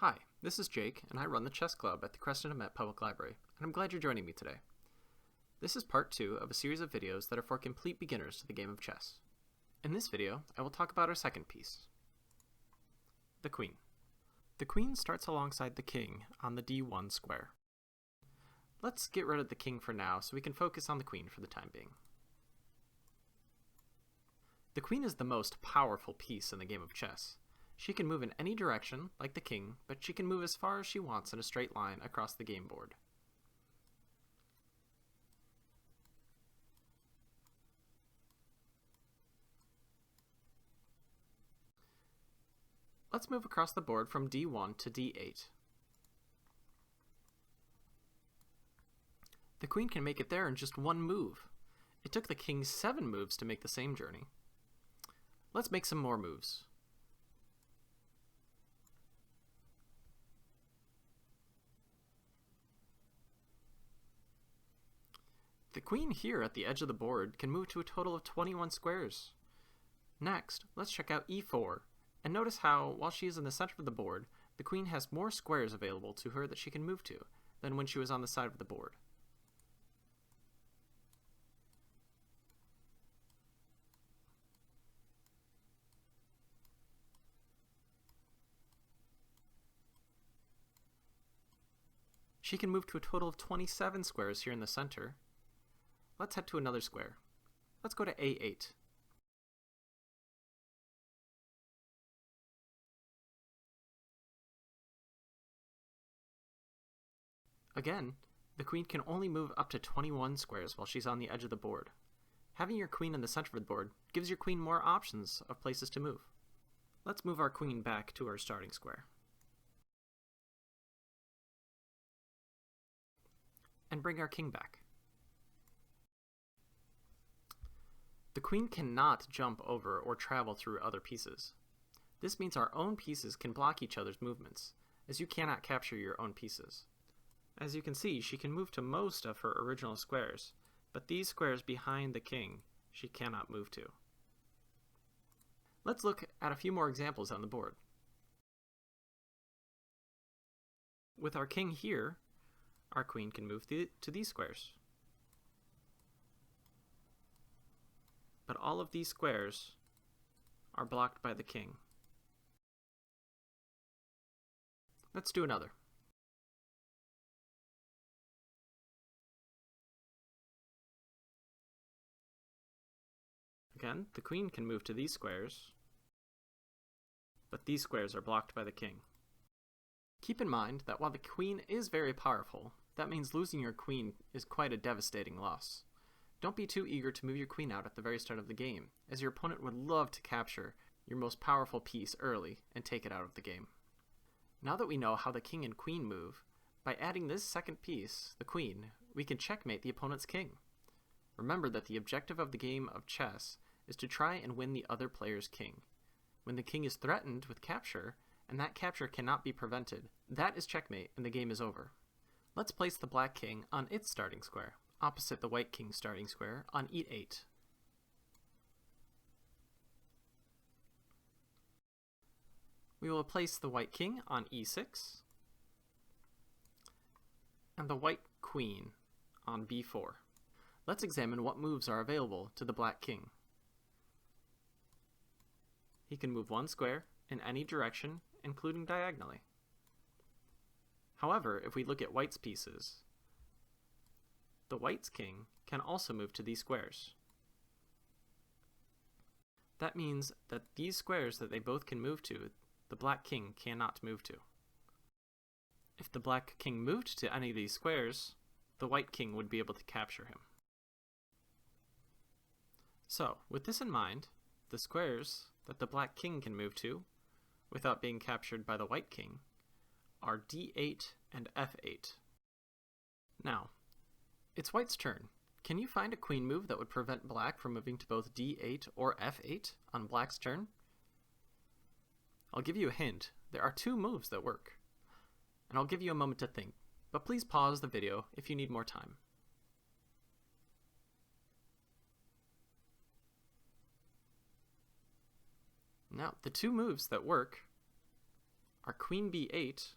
Hi, this is Jake, and I run the chess club at the Creston-Dement Public Library, and I'm glad you're joining me today. This is part 2 of a series of videos that are for complete beginners to the game of chess. In this video, I will talk about our second piece, the queen. The queen starts alongside the king on the d1 square. Let's get rid of the king for now so we can focus on the queen for the time being. The queen is the most powerful piece in the game of chess. She can move in any direction, like the king, but she can move as far as she wants in a straight line across the game board. Let's move across the board from d1 to d8. The queen can make it there in just one move. It took the king 7 moves to make the same journey. Let's make some more moves. The queen here at the edge of the board can move to a total of 21 squares. Next, let's check out e4, and notice how, while she is in the center of the board, the queen has more squares available to her that she can move to than when she was on the side of the board. She can move to a total of 27 squares here in the center. Let's head to another square. Let's go to a8. Again, the queen can only move up to 21 squares while she's on the edge of the board. Having your queen in the center of the board gives your queen more options of places to move. Let's move our queen back to our starting square. And bring our king back. The queen cannot jump over or travel through other pieces. This means our own pieces can block each other's movements, as you cannot capture your own pieces. As you can see, she can move to most of her original squares, but these squares behind the king she cannot move to. Let's look at a few more examples on the board. With our king here, our queen can move to these squares. But all of these squares are blocked by the king. Let's do another. Again, the queen can move to these squares, but these squares are blocked by the king. Keep in mind that while the queen is very powerful, that means losing your queen is quite a devastating loss. Don't be too eager to move your queen out at the very start of the game, as your opponent would love to capture your most powerful piece early and take it out of the game. Now that we know how the king and queen move, by adding this second piece, the queen, we can checkmate the opponent's king. Remember that the objective of the game of chess is to try and win the other player's king. When the king is threatened with capture, and that capture cannot be prevented, that is checkmate and the game is over. Let's place the black king on its starting square, opposite the white king's starting square on e8. We will place the white king on e6 and the white queen on b4. Let's examine what moves are available to the black king. He can move one square in any direction, including diagonally. However, if we look at white's pieces, the white's king can also move to these squares. That means that these squares that they both can move to, the black king cannot move to. If the black king moved to any of these squares, the white king would be able to capture him. So, with this in mind, the squares that the black king can move to, without being captured by the white king, are d8 and f8. Now, it's white's turn. Can you find a queen move that would prevent black from moving to both d8 or f8 on black's turn? I'll give you a hint. There are 2 moves that work. And I'll give you a moment to think, but please pause the video if you need more time. Now, the 2 moves that work are queen b8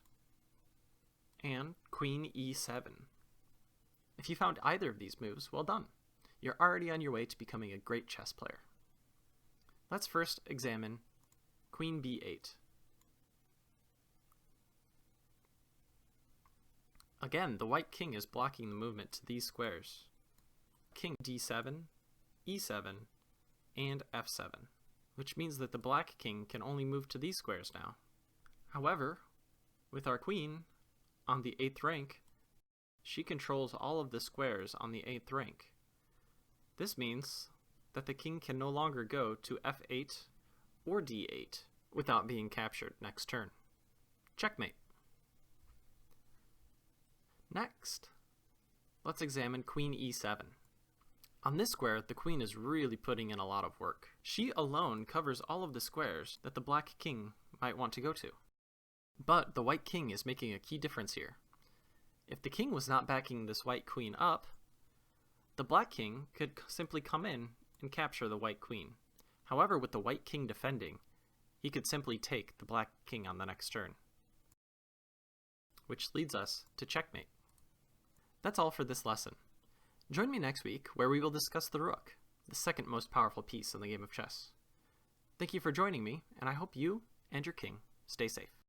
and queen e7. If you found either of these moves, well done. You're already on your way to becoming a great chess player. Let's first examine queen b8. Again, the white king is blocking the movement to these squares. King d7, e7, and f7, which means that the black king can only move to these squares now. However, with our queen on the 8th rank, she controls all of the squares on the 8th rank. This means that the king can no longer go to f8 or d8 without being captured next turn. Checkmate. Next, let's examine queen e7. On this square, the queen is really putting in a lot of work. She alone covers all of the squares that the black king might want to go to. But the white king is making a key difference here. If the king was not backing this white queen up, the black king could simply come in and capture the white queen. However, with the white king defending, he could simply take the black king on the next turn. Which leads us to checkmate. That's all for this lesson. Join me next week where we will discuss the rook, the second most powerful piece in the game of chess. Thank you for joining me, and I hope you and your king stay safe.